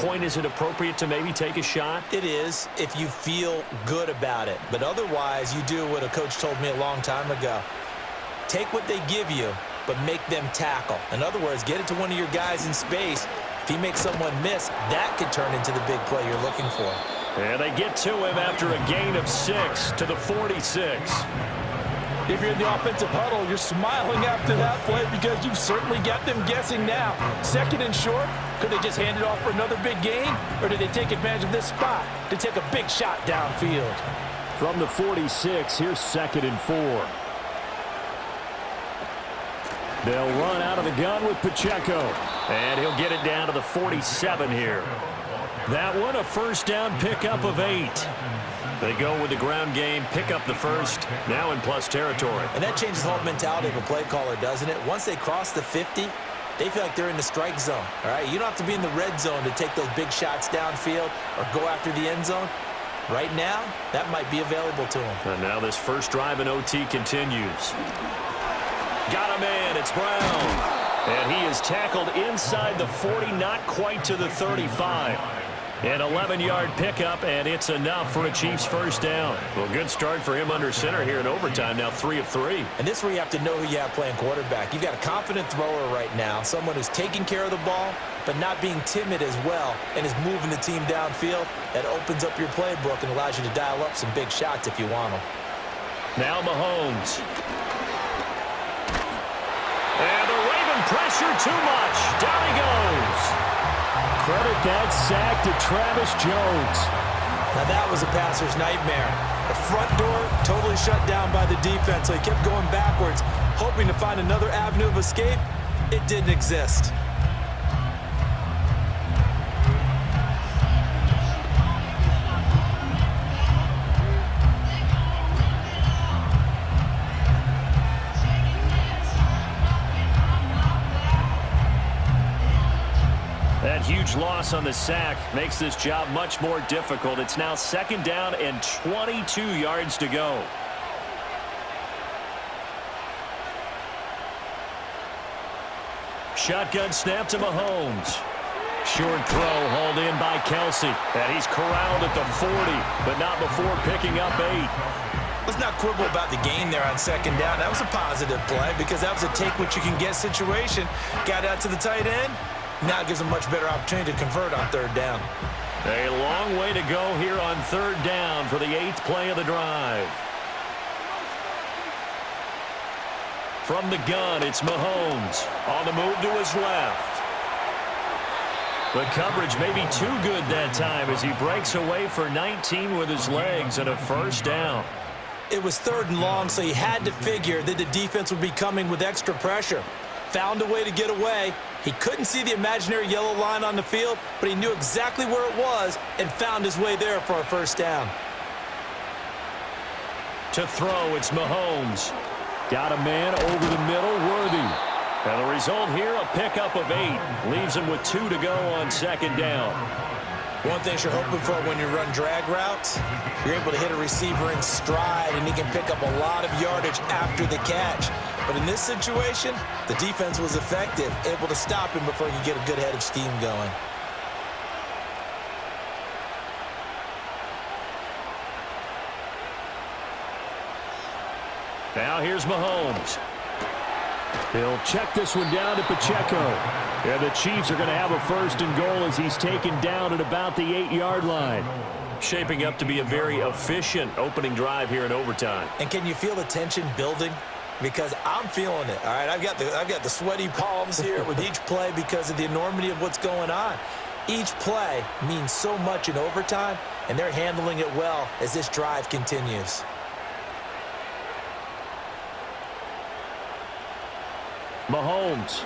point, is it appropriate to maybe take a shot? It is if you feel good about it. But otherwise, you do what a coach told me a long time ago. Take what they give you, but make them tackle. In other words, get it to one of your guys in space. If he makes someone miss, that could turn into the big play you're looking for. And they get to him after a gain of 6 to the 46. If you're in the offensive huddle, you're smiling after that play because you've certainly got them guessing now. Second and short, could they just hand it off for another big gain? Or did they take advantage of this spot to take a big shot downfield? From the 46, here's 2nd and 4. They'll run out of the gun with Pacheco. And he'll get it down to the 47 here. That one, a first down pickup of 8. They go with the ground game, pick up the first, now in plus territory. And that changes the whole mentality of a play caller, doesn't it? Once they cross the 50, they feel like they're in the strike zone. All right, you don't have to be in the red zone to take those big shots downfield or go after the end zone. Right now, that might be available to them. And now this first drive in OT continues. Got a man, it's Brown. And he is tackled inside the 40, not quite to the 35. An 11-yard pickup, and it's enough for a Chiefs first down. Well, good start for him under center here in overtime, now 3 of 3. And this is where you have to know who you have playing quarterback. You've got a confident thrower right now, someone who's taking care of the ball, but not being timid as well, and is moving the team downfield. That opens up your playbook and allows you to dial up some big shots if you want them. Now Mahomes. And the Raven pressure too much. Down he goes. Credit that sack to Travis Jones. Now that was a passer's nightmare. The front door totally shut down by the defense, so he kept going backwards, hoping to find another avenue of escape. It didn't exist. That huge loss on the sack makes this job much more difficult. It's now 2nd down and 22 yards to go. Shotgun snap to Mahomes. Short throw hauled in by Kelsey. And he's corralled at the 40, but not before picking up 8. Let's not quibble about the gain there on 2nd down. That was a positive play because that was a take-what-you-can-get situation. Got out to the tight end. Now it gives them a much better opportunity to convert on 3rd down. A long way to go here on 3rd down for the 8th play of the drive. From the gun, it's Mahomes. On the move to his left. The coverage may be too good that time as he breaks away for 19 with his legs and a first down. It was 3rd and long, so he had to figure that the defense would be coming with extra pressure. Found a way to get away. He couldn't see the imaginary yellow line on the field, but he knew exactly where it was and found his way there for a first down. To throw, it's Mahomes. Got a man over the middle, Worthy. And the result here, a pickup of 8. Leaves him with 2 to go on 2nd down. One thing you're hoping for when you run drag routes, you're able to hit a receiver in stride, and he can pick up a lot of yardage after the catch. But in this situation, the defense was effective, able to stop him before he could get a good head of steam going. Now here's Mahomes. He'll check this one down to Pacheco. And the Chiefs are going to have a 1st and goal as he's taken down at about the 8-yard line. Shaping up to be a very efficient opening drive here in overtime. And can you feel the tension building? Because I'm feeling it, all right? I've got the sweaty palms here with each play because of the enormity of what's going on. Each play means so much in overtime, and they're handling it well as this drive continues. Mahomes.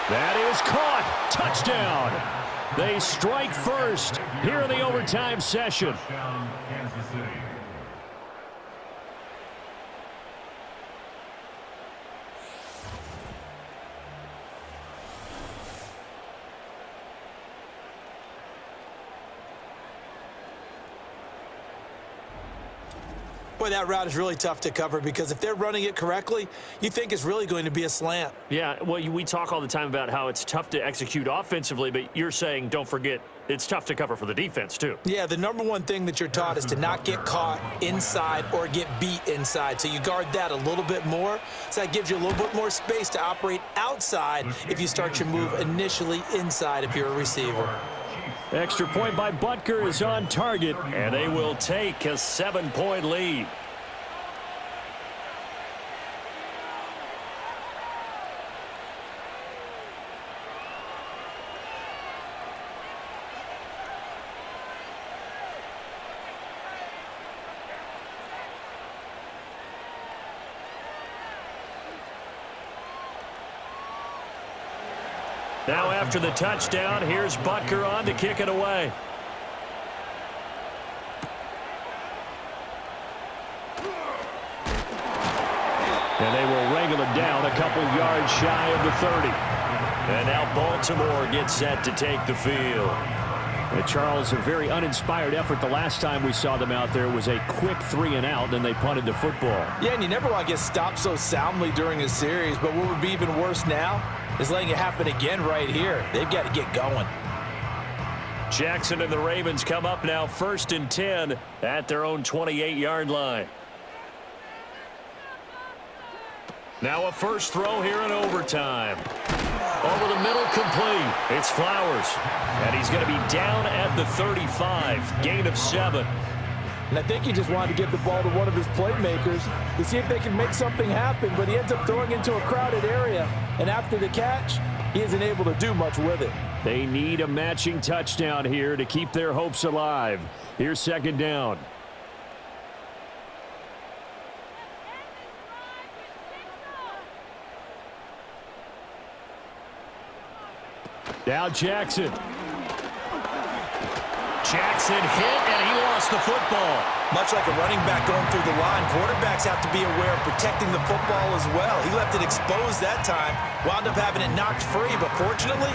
That is caught. Touchdown. They strike first here in the overtime session. Boy, that route is really tough to cover because if they're running it correctly, you think it's really going to be a slant. Yeah, well, we talk all the time about how it's tough to execute offensively, but you're saying, don't forget, it's tough to cover for the defense, too. Yeah, the number one thing that you're taught is to not get caught inside or get beat inside. So you guard that a little bit more. So that gives you a little bit more space to operate outside if you start your move initially inside if you're a receiver. Extra point by Butker is on target, and they will take a 7-point lead. Now after the touchdown, here's Butker on to kick it away. And they will wrangle it down a couple yards shy of the 30. And now Baltimore gets set to take the field. Charles, a very uninspired effort. The last time we saw them out there was a quick 3-and-out, then they punted the football. Yeah, and you never want to get stopped so soundly during a series, but what would be even worse now is letting it happen again right here. They've got to get going. Jackson and the Ravens come up now 1st and 10 at their own 28-yard line. Now a first throw here in overtime. Over the middle, complete. It's Flowers. And he's going to be down at the 35. Gain of 7. And I think he just wanted to give the ball to one of his playmakers to see if they can make something happen, but he ends up throwing into a crowded area. And after the catch, he isn't able to do much with it. They need a matching touchdown here to keep their hopes alive. Here's 2nd down. Now Jackson. Jackson hit, and he lost the football. Much like a running back going through the line, quarterbacks have to be aware of protecting the football as well. He left it exposed that time, wound up having it knocked free, but fortunately,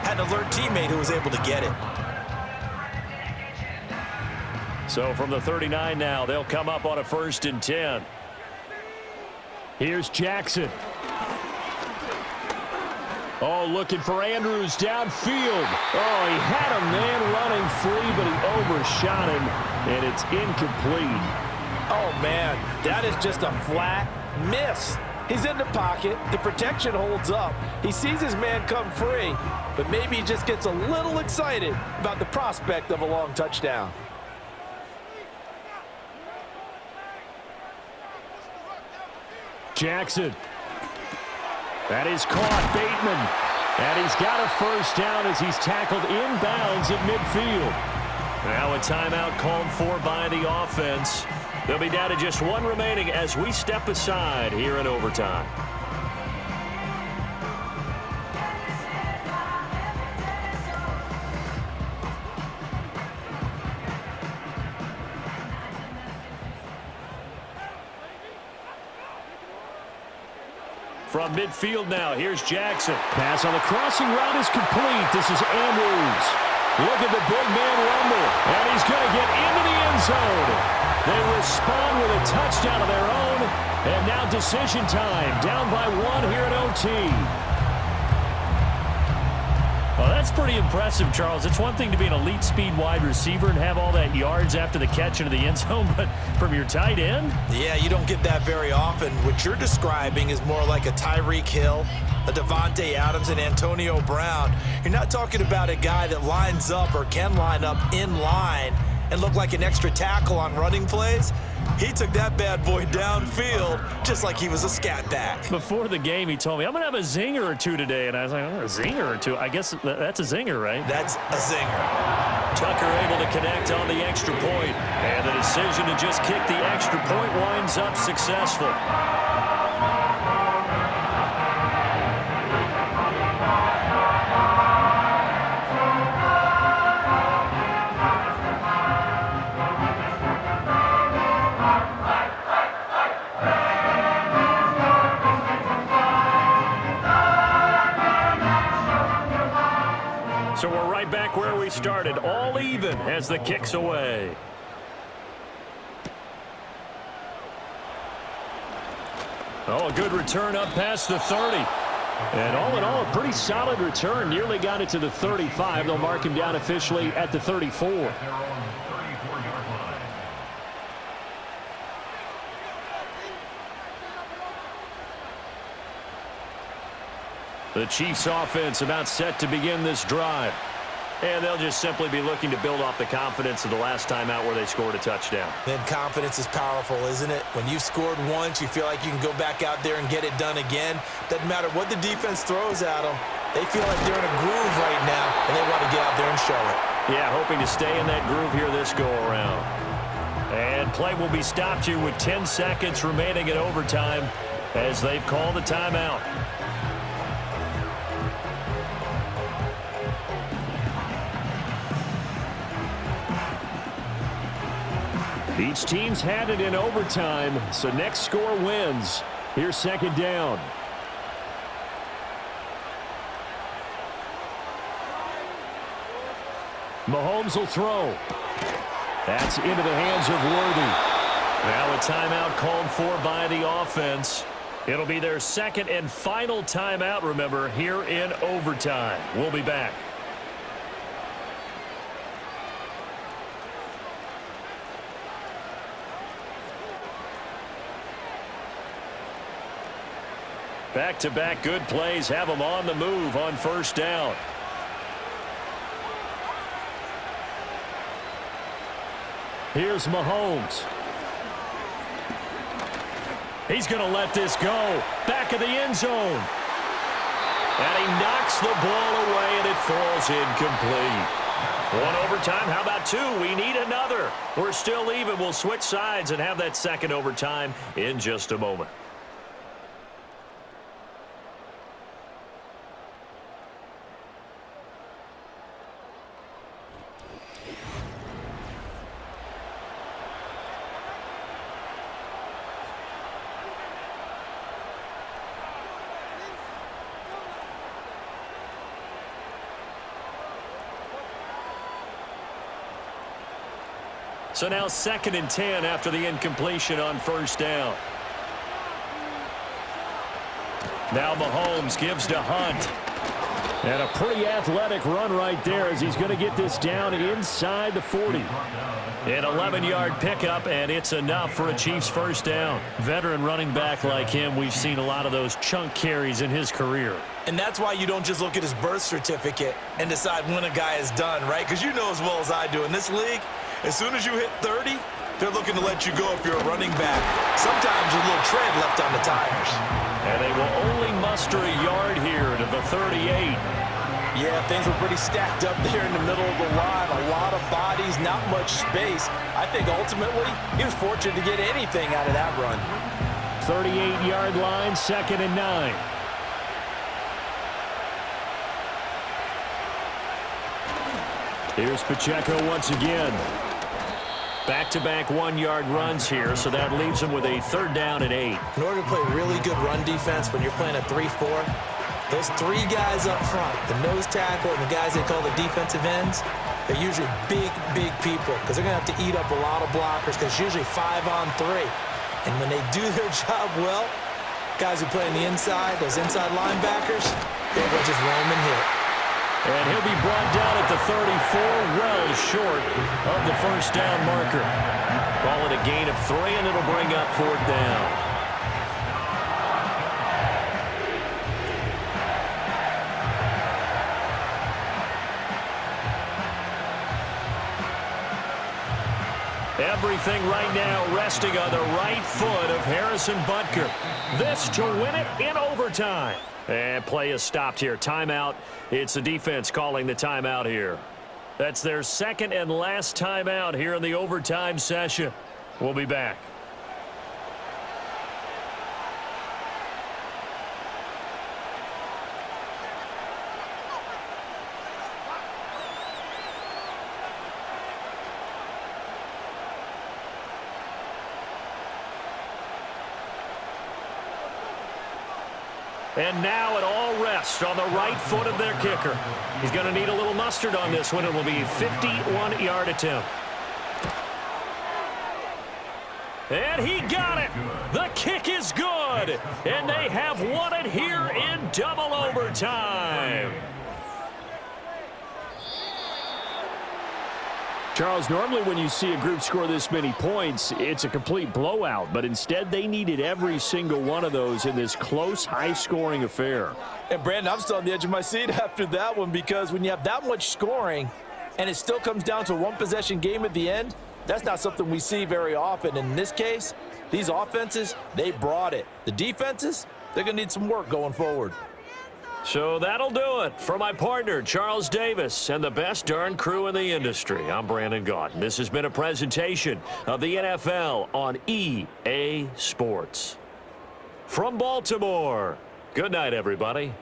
had an alert teammate who was able to get it. So from the 39 now, they'll come up on a 1st and 10. Here's Jackson. Oh, looking for Andrews downfield. Oh, he had a man running free, but he overshot him, and it's incomplete. Oh, man, that is just a flat miss. He's in the pocket. The protection holds up. He sees his man come free, but maybe he just gets a little excited about the prospect of a long touchdown. Jackson. That is caught, Bateman. And he's got a first down as he's tackled inbounds at midfield. Now a timeout called for by the offense. They'll be down to just 1 remaining as we step aside here in overtime. From midfield now, here's Jackson. Pass on the crossing route is complete. This is Andrews. Look at the big man rumble. And he's going to get into the end zone. They respond with a touchdown of their own. And now decision time. Down by 1 here at OT. Well, that's pretty impressive, Charles. It's one thing to be an elite speed wide receiver and have all that yards after the catch into the end zone, but from your tight end? Yeah, you don't get that very often. What you're describing is more like a Tyreek Hill, a Devontae Adams, and Antonio Brown. You're not talking about a guy that lines up or can line up in line and look like an extra tackle on running plays. He took that bad boy downfield just like he was a scat back. Before the game, he told me, I'm going to have a zinger or two today. And I was like, oh, a zinger or two? I guess that's a zinger, right? That's a zinger. Tucker able to connect on the extra point. And the decision to just kick the extra point winds up successful. So we're right back where we started, all even as the kick's away. Oh, a good return up past the 30. And all in all, a pretty solid return. Nearly got it to the 35. They'll mark him down officially at the 34. The Chiefs offense about set to begin this drive. And they'll just simply be looking to build off the confidence of the last time out where they scored a touchdown. Then confidence is powerful, isn't it? When you've scored once, you feel like you can go back out there and get it done again. Doesn't matter what the defense throws at them. They feel like they're in a groove right now, and they want to get out there and show it. Yeah, hoping to stay in that groove here this go-around. And play will be stopped here with 10 seconds remaining in overtime as they've called a timeout. Each team's had it in overtime, so next score wins. Here's second down. Mahomes will throw. That's into the hands of Worthy. Now a timeout called for by the offense. It'll be their second and final timeout, remember, here in overtime. We'll be back. Back-to-back good plays have them on the move on first down. Here's Mahomes. He's going to let this go. Back of the end zone. And he knocks the ball away, and it falls incomplete. One overtime. How about two? We need another. We're still even. We'll switch sides and have that second overtime in just a moment. So now 2nd and 10 after the incompletion on first down. Now Mahomes gives to Hunt. And a pretty athletic run right there as he's going to get this down inside the 40. An 11-yard pickup, and it's enough for a Chiefs first down. Veteran running back like him, we've seen a lot of those chunk carries in his career. And that's why you don't just look at his birth certificate and decide when a guy is done, right? Because you know as well as I do, in this league, as soon as you hit 30, they're looking to let you go if you're a running back. Sometimes a little tread left on the tires. And they will only muster a yard here to the 38. Yeah, things were pretty stacked up there in the middle of the line. A lot of bodies, not much space. I think ultimately he was fortunate to get anything out of that run. 38-yard line, 2nd and 9. Here's Pacheco once again. Back-to-back 1-yard runs here, so that leaves them with a 3rd down and 8. In order to play really good run defense when you're playing a 3-4, those three guys up front, the nose tackle and the guys they call the defensive ends, they're usually big, big people because they're going to have to eat up a lot of blockers because it's usually 5-on-3. And when they do their job well, guys who play on the inside, those inside linebackers, they will just roam and hit. And he'll be brought down at the 34, well short of the first down marker. Call it a gain of 3, and it'll bring up 4th down. Everything right now resting on the right foot of Harrison Butker. This to win it in overtime. And play is stopped here. Timeout. It's the defense calling the timeout here. That's their 2nd and last timeout here in the overtime session. We'll be back. And now it all rests on the right foot of their kicker. He's going to need a little mustard on this one. It will be a 51-yard attempt. And he got it. The kick is good. good. And they have won it here in double overtime. Charles, normally when you see a group score this many points, it's a complete blowout. But instead, they needed every single one of those in this close, high-scoring affair. And, Brandon, I'm still on the edge of my seat after that one because when you have that much scoring and it still comes down to a one-possession game at the end, that's not something we see very often. In this case, these offenses, they brought it. The defenses, they're going to need some work going forward. So that'll do it for my partner, Charles Davis, and the best darn crew in the industry. I'm Brandon Gaudin. This has been a presentation of the NFL on EA Sports. From Baltimore, good night, everybody.